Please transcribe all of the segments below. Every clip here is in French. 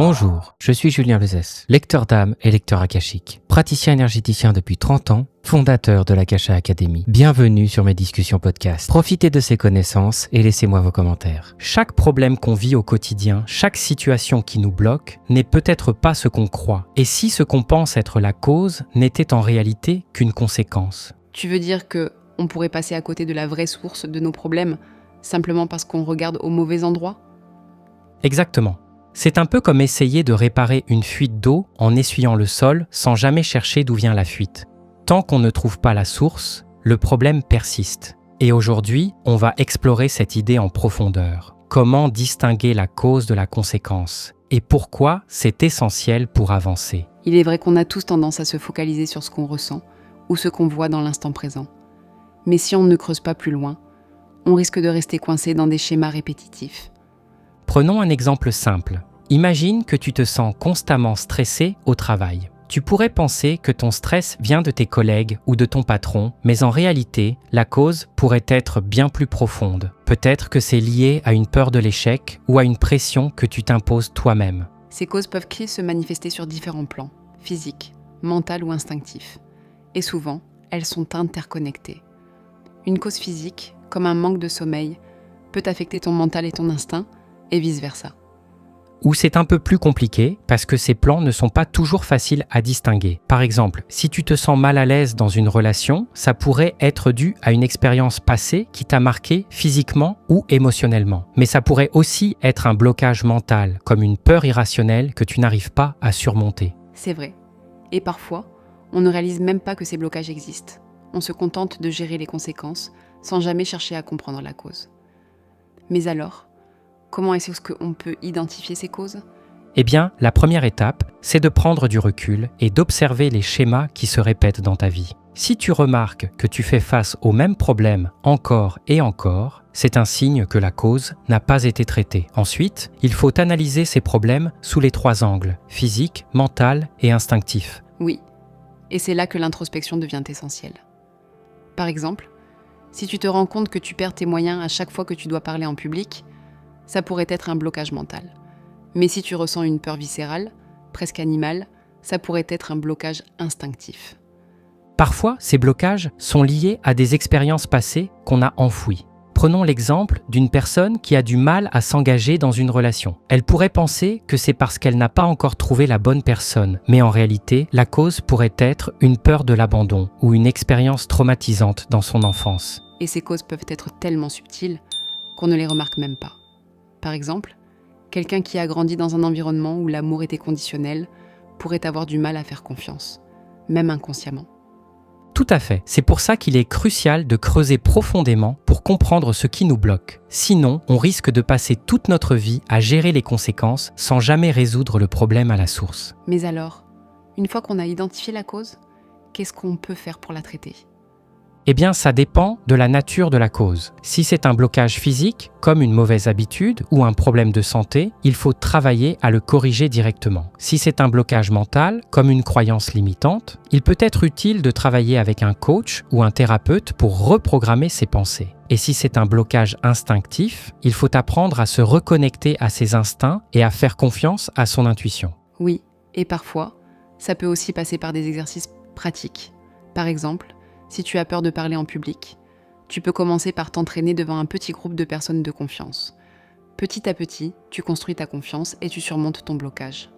Bonjour, je suis Julien Lezès, lecteur d'âme et lecteur akashique, praticien énergéticien depuis 30 ans, fondateur de l'Akasha Academy. Bienvenue sur mes discussions podcast. Profitez de ces connaissances et laissez-moi vos commentaires. Chaque problème qu'on vit au quotidien, chaque situation qui nous bloque, n'est peut-être pas ce qu'on croit. Et si ce qu'on pense être la cause n'était en réalité qu'une conséquence? Tu veux dire que on pourrait passer à côté de la vraie source de nos problèmes, simplement parce qu'on regarde au mauvais endroit? Exactement. C'est un peu comme essayer de réparer une fuite d'eau en essuyant le sol sans jamais chercher d'où vient la fuite. Tant qu'on ne trouve pas la source, le problème persiste. Et aujourd'hui, on va explorer cette idée en profondeur. Comment distinguer la cause de la conséquence? Et pourquoi c'est essentiel pour avancer? Il est vrai qu'on a tous tendance à se focaliser sur ce qu'on ressent ou ce qu'on voit dans l'instant présent. Mais si on ne creuse pas plus loin, on risque de rester coincé dans des schémas répétitifs. Prenons un exemple simple. Imagine que tu te sens constamment stressé au travail. Tu pourrais penser que ton stress vient de tes collègues ou de ton patron, mais en réalité, la cause pourrait être bien plus profonde. Peut-être que c'est lié à une peur de l'échec ou à une pression que tu t'imposes toi-même. Ces causes peuvent se manifester sur différents plans, physiques, mental ou instinctifs. Et souvent, elles sont interconnectées. Une cause physique, comme un manque de sommeil, peut affecter ton mental et ton instinct, et vice-versa. Ou c'est un peu plus compliqué parce que ces plans ne sont pas toujours faciles à distinguer. Par exemple, si tu te sens mal à l'aise dans une relation, ça pourrait être dû à une expérience passée qui t'a marqué physiquement ou émotionnellement. Mais ça pourrait aussi être un blocage mental, comme une peur irrationnelle que tu n'arrives pas à surmonter. C'est vrai. Et parfois, on ne réalise même pas que ces blocages existent. On se contente de gérer les conséquences sans jamais chercher à comprendre la cause. Mais alors, comment est-ce qu'on peut identifier ces causes? Eh bien, la première étape, c'est de prendre du recul et d'observer les schémas qui se répètent dans ta vie. Si tu remarques que tu fais face au même problème encore et encore, c'est un signe que la cause n'a pas été traitée. Ensuite, il faut analyser ces problèmes sous les 3 angles, physique, mental et instinctif. Oui, et c'est là que l'introspection devient essentielle. Par exemple, si tu te rends compte que tu perds tes moyens à chaque fois que tu dois parler en public, ça pourrait être un blocage mental. Mais si tu ressens une peur viscérale, presque animale, ça pourrait être un blocage instinctif. Parfois, ces blocages sont liés à des expériences passées qu'on a enfouies. Prenons l'exemple d'une personne qui a du mal à s'engager dans une relation. Elle pourrait penser que c'est parce qu'elle n'a pas encore trouvé la bonne personne, mais en réalité, la cause pourrait être une peur de l'abandon ou une expérience traumatisante dans son enfance. Et ces causes peuvent être tellement subtiles qu'on ne les remarque même pas. Par exemple, quelqu'un qui a grandi dans un environnement où l'amour était conditionnel pourrait avoir du mal à faire confiance, même inconsciemment. Tout à fait. C'est pour ça qu'il est crucial de creuser profondément pour comprendre ce qui nous bloque. Sinon, on risque de passer toute notre vie à gérer les conséquences sans jamais résoudre le problème à la source. Mais alors, une fois qu'on a identifié la cause, qu'est-ce qu'on peut faire pour la traiter ? Eh bien, ça dépend de la nature de la cause. Si c'est un blocage physique, comme une mauvaise habitude ou un problème de santé, il faut travailler à le corriger directement. Si c'est un blocage mental, comme une croyance limitante, il peut être utile de travailler avec un coach ou un thérapeute pour reprogrammer ses pensées. Et si c'est un blocage instinctif, il faut apprendre à se reconnecter à ses instincts et à faire confiance à son intuition. Oui, et parfois, ça peut aussi passer par des exercices pratiques. Par exemple, si tu as peur de parler en public, tu peux commencer par t'entraîner devant un petit groupe de personnes de confiance. Petit à petit, tu construis ta confiance et tu surmontes ton blocage.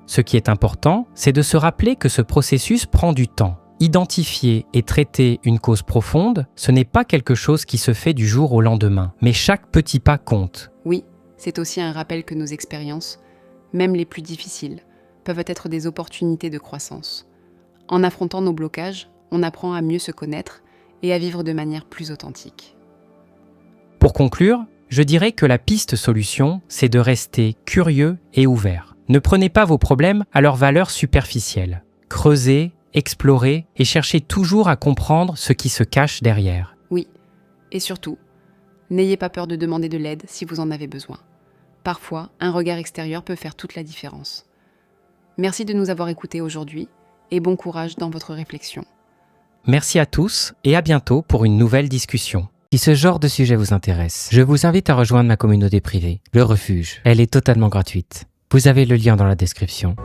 Ce qui est important, c'est de se rappeler que ce processus prend du temps. Identifier et traiter une cause profonde, ce n'est pas quelque chose qui se fait du jour au lendemain, mais chaque petit pas compte. Oui, c'est aussi un rappel que nos expériences, même les plus difficiles, peuvent être des opportunités de croissance. En affrontant nos blocages, on apprend à mieux se connaître et à vivre de manière plus authentique. Pour conclure, je dirais que la piste solution, c'est de rester curieux et ouvert. Ne prenez pas vos problèmes à leur valeur superficielle. Creusez, explorez et cherchez toujours à comprendre ce qui se cache derrière. Oui, et surtout, n'ayez pas peur de demander de l'aide si vous en avez besoin. Parfois, un regard extérieur peut faire toute la différence. Merci de nous avoir écoutés aujourd'hui et bon courage dans votre réflexion. Merci à tous et à bientôt pour une nouvelle discussion. Si ce genre de sujet vous intéresse, je vous invite à rejoindre ma communauté privée, Le Refuge. Elle est totalement gratuite. Vous avez le lien dans la description.